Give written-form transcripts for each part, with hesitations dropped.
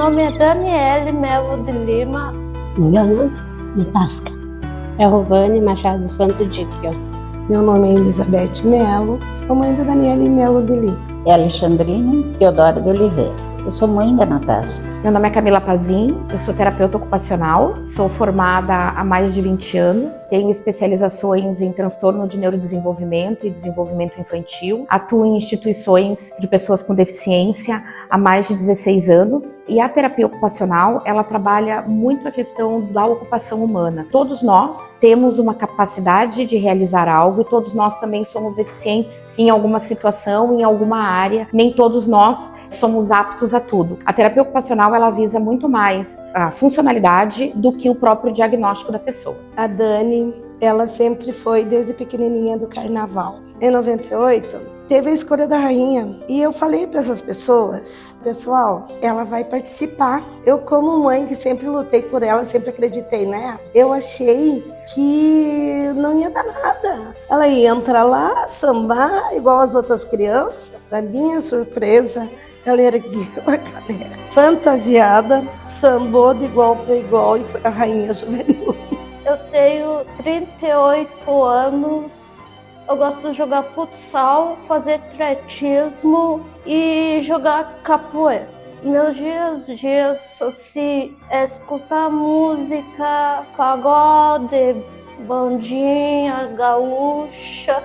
nome é Daniele Melo de Lima. Meu nome é Natasca. É Rovane Machado Santo Díquio. Meu nome é Elizabeth Melo, sou mãe da Daniele Melo de Lima. É Alexandrina Teodoro de Oliveira. Eu sou mãe da Natasca. Meu nome é Camila Pazin, eu sou terapeuta ocupacional, sou formada há mais de 20 anos, tenho especializações em transtorno de neurodesenvolvimento e desenvolvimento infantil, atuo em instituições de pessoas com deficiência há mais de 16 anos e a terapia ocupacional, ela trabalha muito a questão da ocupação humana. Todos nós temos uma capacidade de realizar algo e todos nós também somos deficientes em alguma situação, em alguma área, nem todos nós somos aptos a tudo. A terapia ocupacional, ela visa muito mais a funcionalidade do que o próprio diagnóstico da pessoa. A Dani, ela sempre foi desde pequenininha do carnaval. Em 98, teve a escolha da rainha e eu falei para essas pessoas, pessoal, ela vai participar. Eu, como mãe que sempre lutei por ela, sempre acreditei nela, eu achei que não ia dar nada. Ela ia entrar lá, sambar igual as outras crianças. Para minha surpresa, ela ergueu a caneca, fantasiada, sambou de igual para igual e foi a rainha juvenil. Eu tenho 38 anos, eu gosto de jogar futsal, fazer atletismo e jogar capoeira. Meus dias assim, é escutar música, pagode, bandinha, gaúcha.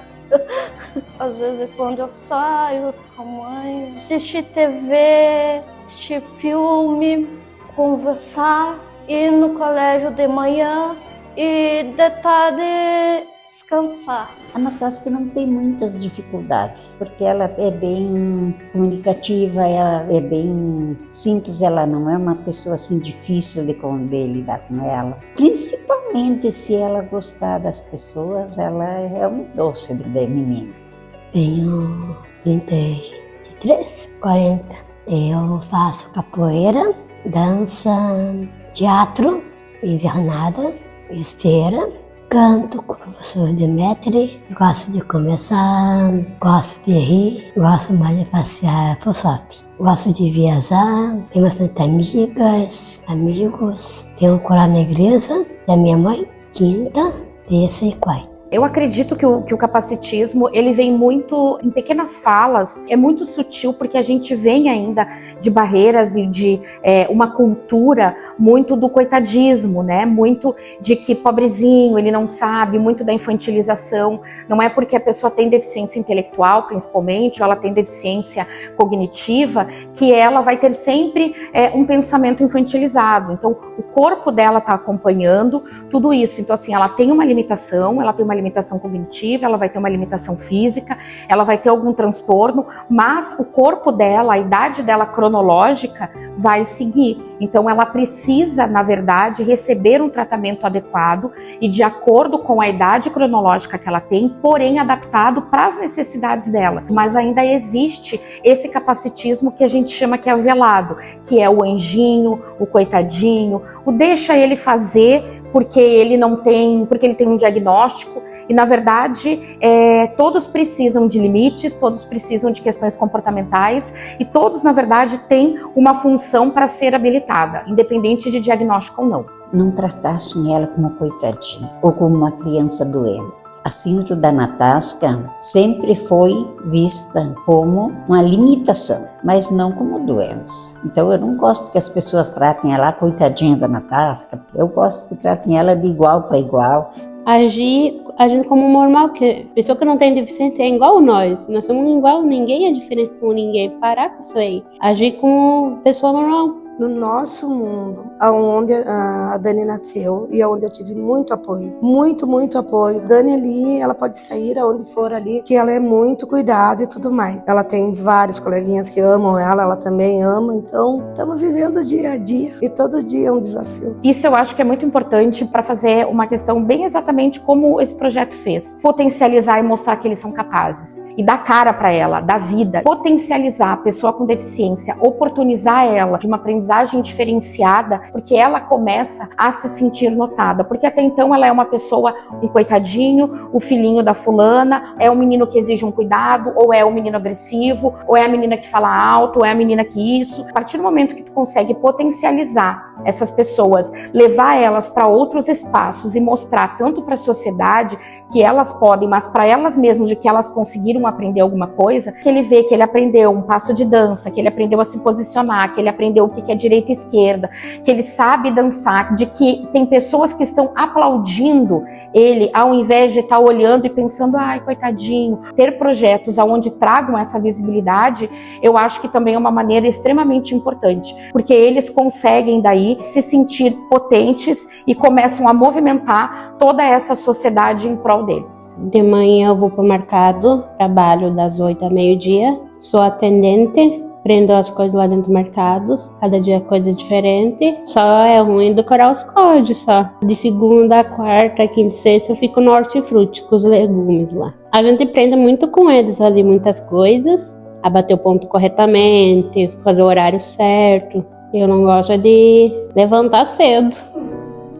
Às vezes quando eu saio com a mãe, assistir TV, assistir filme, conversar, ir no colégio de manhã e de tarde descansar. A Natasca não tem muitas dificuldades, porque ela é bem comunicativa, ela é bem simples, ela não é uma pessoa assim difícil de lidar com ela. Principalmente se ela gostar das pessoas, ela é um doce de menina. Tenho 33, 40. Eu faço capoeira, dança, teatro, invernada, esteira. Canto com o professor Demetri, gosto de conversar, gosto de rir, gosto mais de passear por shopping. Gosto de viajar, tenho bastante amigas, amigos. Tenho um coral na igreja da minha mãe, quinta, terça e quarta. Eu acredito que o capacitismo, ele vem muito em pequenas falas, é muito sutil porque a gente vem ainda de barreiras e de uma cultura muito do coitadismo, né? Muito de que pobrezinho, ele não sabe, muito da infantilização. Não é porque a pessoa tem deficiência intelectual, principalmente, ou ela tem deficiência cognitiva, que ela vai ter sempre um pensamento infantilizado. Então, o corpo dela está acompanhando tudo isso. Então, assim, ela tem uma limitação, ela tem uma limitação cognitiva, ela vai ter uma limitação física, ela vai ter algum transtorno, mas o corpo dela, a idade dela cronológica vai seguir. Então ela precisa, na verdade, receber um tratamento adequado e de acordo com a idade cronológica que ela tem, porém adaptado para as necessidades dela. Mas ainda existe esse capacitismo que a gente chama que é velado, que é o anjinho, o coitadinho, o deixa ele fazer porque ele tem um diagnóstico. E, na verdade, todos precisam de limites, todos precisam de questões comportamentais e todos, na verdade, têm uma função para ser habilitada, independente de diagnóstico ou não. Não tratassem ela como coitadinha ou como uma criança doente. A síndrome da Natasca sempre foi vista como uma limitação, mas não como doença. Então eu não gosto que as pessoas tratem ela coitadinha da Natasca, eu gosto que tratem ela de igual para igual. Agindo como normal, que pessoa que não tem deficiência é igual a nós somos igual, ninguém é diferente com ninguém, parar com isso aí, agir como pessoa normal. No nosso mundo, onde a Dani nasceu e onde eu tive muito apoio, muito apoio. Dani ali, ela pode sair aonde for ali, que ela é muito cuidada e tudo mais. Ela tem vários coleguinhas que amam ela também ama, então estamos vivendo dia a dia e todo dia é um desafio. Isso eu acho que é muito importante para fazer uma questão bem exatamente como esse projeto fez. Potencializar e mostrar que eles são capazes e dar cara para ela, dar vida, potencializar a pessoa com deficiência, oportunizar ela de uma aprendizagem aprendizagem diferenciada, porque ela começa a se sentir notada, porque até então ela é uma pessoa, um coitadinho, o filhinho da fulana, é o menino que exige um cuidado, ou é o menino agressivo, ou é a menina que fala alto, ou é a menina que isso. A partir do momento que tu consegue potencializar essas pessoas, levar elas para outros espaços e mostrar tanto para a sociedade que elas podem, mas para elas mesmas de que elas conseguiram aprender alguma coisa, que ele vê que ele aprendeu um passo de dança, que ele aprendeu a se posicionar, que ele aprendeu o que é direita e esquerda, que ele sabe dançar, de que tem pessoas que estão aplaudindo ele ao invés de estar olhando e pensando, ai, coitadinho. Ter projetos onde tragam essa visibilidade, eu acho que também é uma maneira extremamente importante, porque eles conseguem daí se sentir potentes e começam a movimentar toda essa sociedade em prol deles. De manhã eu vou para o mercado, trabalho das 8 a meio-dia, sou atendente, prendo as coisas lá dentro do mercado, cada dia é coisa diferente, só é ruim decorar os códigos só. De segunda a quarta, quinta e sexta eu fico no hortifruti com os legumes lá. A gente aprende muito com eles ali, muitas coisas, a bater o ponto corretamente, fazer o horário certo. Eu não gosto de levantar cedo.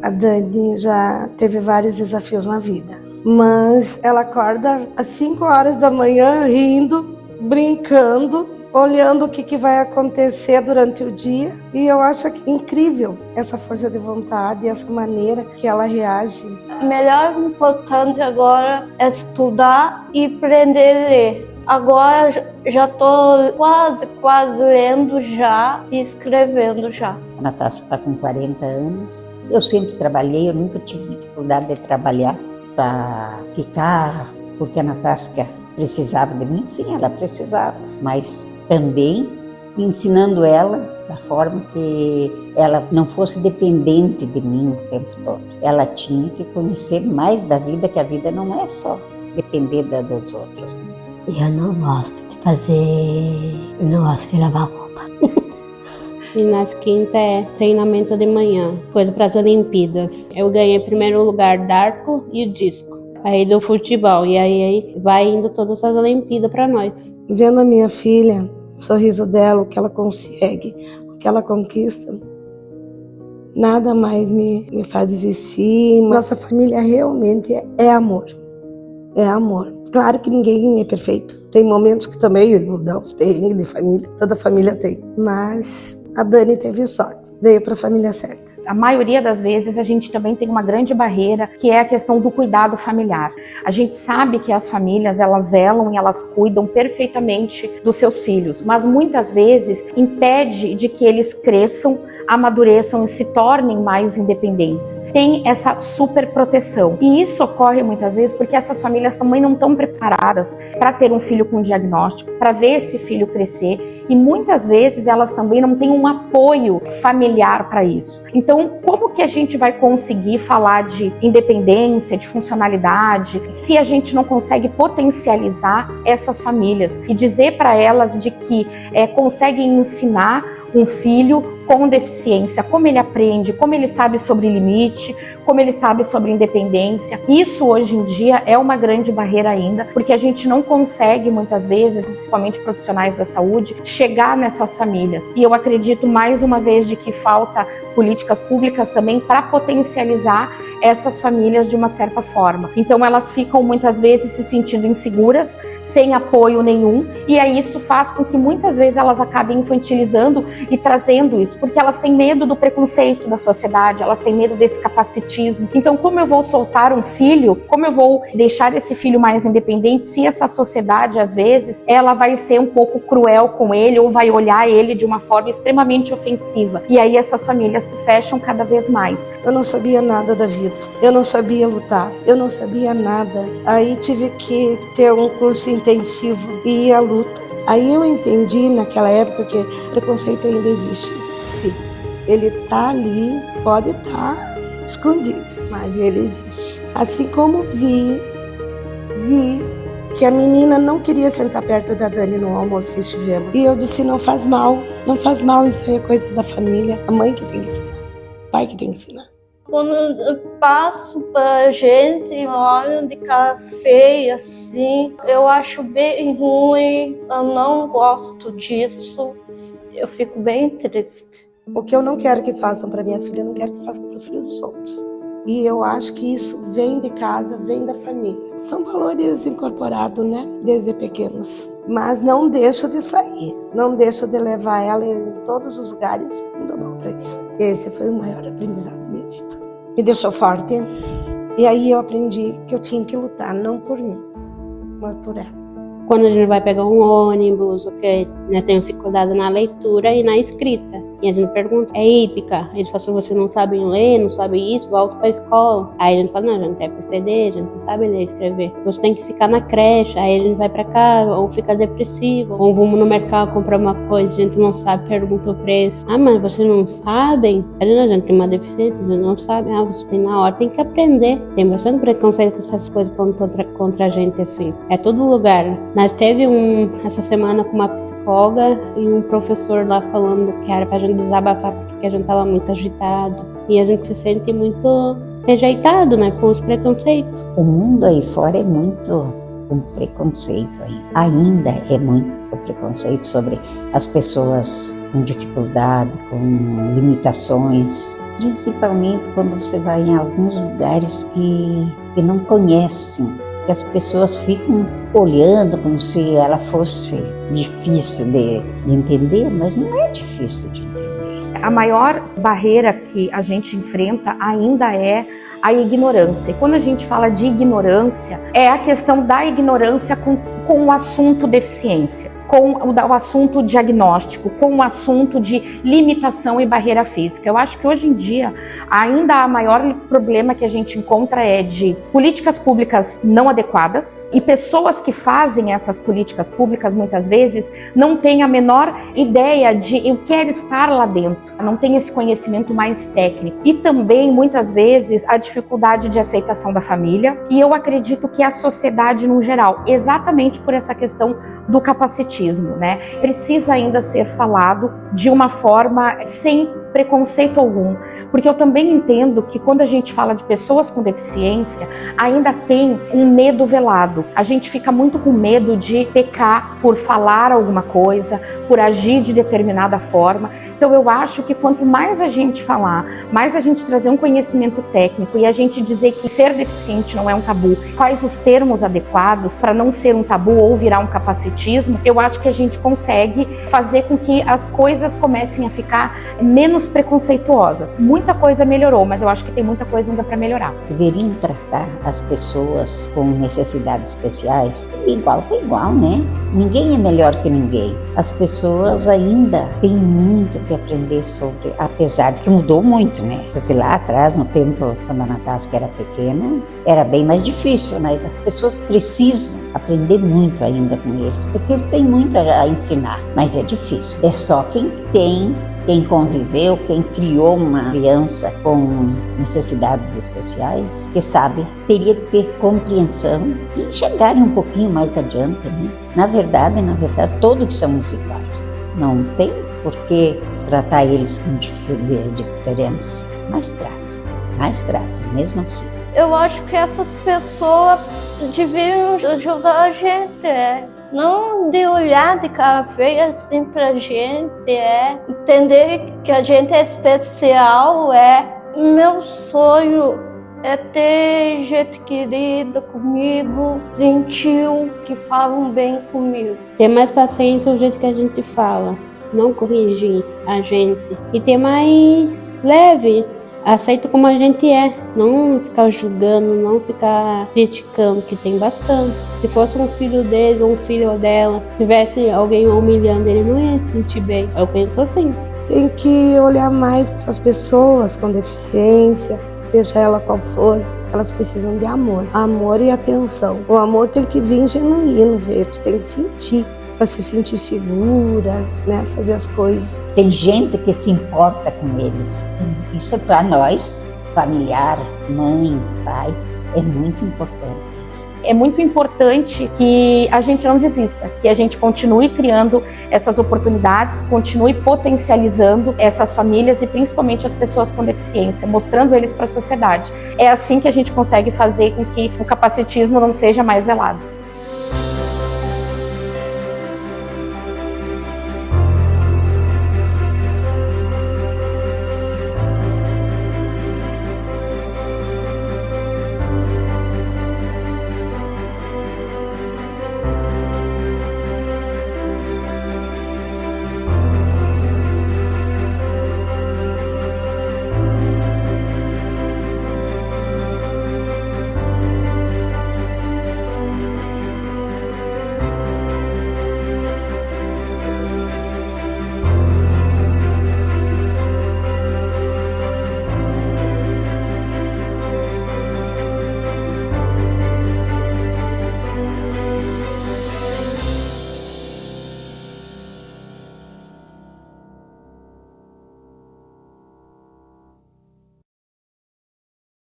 A Dani já teve vários desafios na vida, mas ela acorda às 5 horas da manhã rindo, brincando, olhando o que vai acontecer durante o dia, e eu acho incrível essa força de vontade e essa maneira que ela reage. O melhor importante agora é estudar e aprender a ler. Agora já estou quase lendo já e escrevendo já. A Natasca está com 40 anos. Eu sempre trabalhei, eu nunca tive dificuldade de trabalhar para ficar, porque a Natasca precisava de mim. Sim, ela precisava, mas também ensinando ela da forma que ela não fosse dependente de mim o tempo todo. Ela tinha que conhecer mais da vida, que a vida não é só depender dos outros, né? Eu não gosto de fazer, eu não gosto de lavar roupa. E nas quintas é treinamento de manhã, coisa para as Olimpíadas. Eu ganhei primeiro lugar do arco e o disco. Aí do futebol, e aí vai indo todas as Olimpíadas para nós. Vendo a minha filha, o sorriso dela, o que ela consegue, o que ela conquista, nada mais me faz desistir. Nossa família realmente é amor. É amor. Claro que ninguém é perfeito. Tem momentos que também dá os perrengues de família. Toda família tem. Mas a Dani teve sorte. Veio para a família certa. A maioria das vezes a gente também tem uma grande barreira, que é a questão do cuidado familiar. A gente sabe que as famílias, elas zelam e elas cuidam perfeitamente dos seus filhos, mas muitas vezes impede de que eles cresçam, amadureçam e se tornem mais independentes. Tem essa super proteção. E isso ocorre muitas vezes porque essas famílias também não estão preparadas para ter um filho com diagnóstico, para ver esse filho crescer, e muitas vezes elas também não têm um apoio familiar para isso. Então, como que a gente vai conseguir falar de independência, de funcionalidade, se a gente não consegue potencializar essas famílias e dizer para elas de que conseguem ensinar um filho com deficiência, como ele aprende, como ele sabe sobre limite, como ele sabe sobre independência. Isso hoje em dia é uma grande barreira ainda, porque a gente não consegue muitas vezes, principalmente profissionais da saúde, chegar nessas famílias. E eu acredito mais uma vez de que falta políticas públicas também para potencializar essas famílias de uma certa forma. Então elas ficam muitas vezes se sentindo inseguras, sem apoio nenhum, e aí isso faz com que muitas vezes elas acabem infantilizando e trazendo isso, porque elas têm medo do preconceito da sociedade, elas têm medo desse capacitismo. Então, como eu vou soltar um filho, como eu vou deixar esse filho mais independente, se essa sociedade, às vezes, ela vai ser um pouco cruel com ele, ou vai olhar ele de uma forma extremamente ofensiva. E aí essas famílias se fecham cada vez mais. Eu não sabia nada da vida, eu não sabia lutar, eu não sabia nada. Aí tive que ter um curso intensivo e ir à luta. Aí eu entendi naquela época que preconceito ainda existe. Sim, ele tá ali, pode estar escondido, mas ele existe. Assim como vi que a menina não queria sentar perto da Dani no almoço que estivemos. E eu disse, não faz mal, isso aí é coisa da família. A mãe que tem que ensinar, o pai que tem que ensinar. Quando eu passo pra gente e olham de cara feia assim, eu acho bem ruim, eu não gosto disso, eu fico bem triste. O que eu não quero que façam para minha filha, eu não quero que façam para o filho dos outros. E eu acho que isso vem de casa, vem da família. São valores incorporados, né? Desde pequenos. Mas não deixo de sair. Não deixo de levar ela em todos os lugares. Não dou mal para isso. Esse foi o maior aprendizado da minha vida. Me deixou forte. E aí eu aprendi que eu tinha que lutar, não por mim, mas por ela. Quando a gente vai pegar um ônibus, ok, né, tem dificuldade na leitura e na escrita. E a gente pergunta, é hípica? Eles falam assim, você não sabe ler, não sabe isso, volta pra escola. Aí a gente fala, não, a gente é PCD, a gente não sabe ler e escrever. Você tem que ficar na creche, aí a gente vai pra casa, ou fica depressivo. Ou vamos no mercado comprar uma coisa, a gente não sabe, pergunta o preço. Ah, mas vocês não sabem? A gente tem uma deficiência, a gente não sabe. Ah, você tem na hora, tem que aprender. Tem bastante preconceito com essas coisas contra a gente, assim. É todo lugar. Nós teve essa semana com uma psicóloga e um professor lá falando que era pra gente desabafar porque a gente tava muito agitado. E a gente se sente muito rejeitado, né, por os preconceitos. O mundo aí fora é muito com preconceito ainda é muito preconceito sobre as pessoas com dificuldade, com limitações, principalmente quando você vai em alguns lugares que não conhecem, que as pessoas ficam olhando como se ela fosse difícil de entender, mas não é difícil de entender. A maior barreira que a gente enfrenta ainda é a ignorância. E quando a gente fala de ignorância, é a questão da ignorância com o assunto deficiência, com o assunto diagnóstico, com o assunto de limitação e barreira física. Eu acho que hoje em dia ainda o maior problema que a gente encontra é de políticas públicas não adequadas e pessoas que fazem essas políticas públicas muitas vezes não têm a menor ideia de eu quero estar lá dentro, não tem esse conhecimento mais técnico. E também muitas vezes a dificuldade de aceitação da família e eu acredito que a sociedade no geral, exatamente por essa questão do capacitismo, né? Precisa ainda ser falado de uma forma sem preconceito algum, porque eu também entendo que quando a gente fala de pessoas com deficiência, ainda tem um medo velado. A gente fica muito com medo de pecar por falar alguma coisa, por agir de determinada forma. Então eu acho que quanto mais a gente falar, mais a gente trazer um conhecimento técnico e a gente dizer que ser deficiente não é um tabu, quais os termos adequados para não ser um tabu ou virar um capacitismo, eu acho que a gente consegue fazer com que as coisas comecem a ficar menos preconceituosas. Muita coisa melhorou, mas eu acho que tem muita coisa ainda para melhorar. Deveriam tratar as pessoas com necessidades especiais igual para igual, né? Ninguém é melhor que ninguém. As pessoas ainda têm muito que aprender sobre, apesar de que mudou muito, né? Porque lá atrás, no tempo, quando a Natasca era pequena, era bem mais difícil, mas as pessoas precisam aprender muito ainda com eles, porque eles têm muito a ensinar, mas é difícil. É só quem conviveu, quem criou uma criança com necessidades especiais, que sabe, teria que ter compreensão e chegarem um pouquinho mais adiante, né? Na verdade, todos somos iguais. Não tem por que tratar eles com diferença, mas trato, mesmo assim. Eu acho que essas pessoas deviam ajudar a gente, Não de olhar de cara feia assim pra gente, entender que a gente é especial, Meu sonho é ter gente querida comigo, gentil, que falam bem comigo. Ter mais paciência no jeito que a gente fala, não corrigir a gente. E ter mais leve, aceita como a gente é, não ficar julgando, não ficar criticando, que tem bastante. Se fosse um filho dele ou um filho dela, tivesse alguém humilhando, ele não ia se sentir bem. Eu penso assim. Tem que olhar mais para essas pessoas com deficiência, seja ela qual for. Elas precisam de amor e atenção. O amor tem que vir genuíno, tu tem que sentir, para se sentir segura, né, fazer as coisas. Tem gente que se importa com eles. Isso é para nós, familiar, mãe, pai, é muito importante isso. É muito importante que a gente não desista, que a gente continue criando essas oportunidades, continue potencializando essas famílias e principalmente as pessoas com deficiência, mostrando eles para a sociedade. É assim que a gente consegue fazer com que o capacitismo não seja mais velado.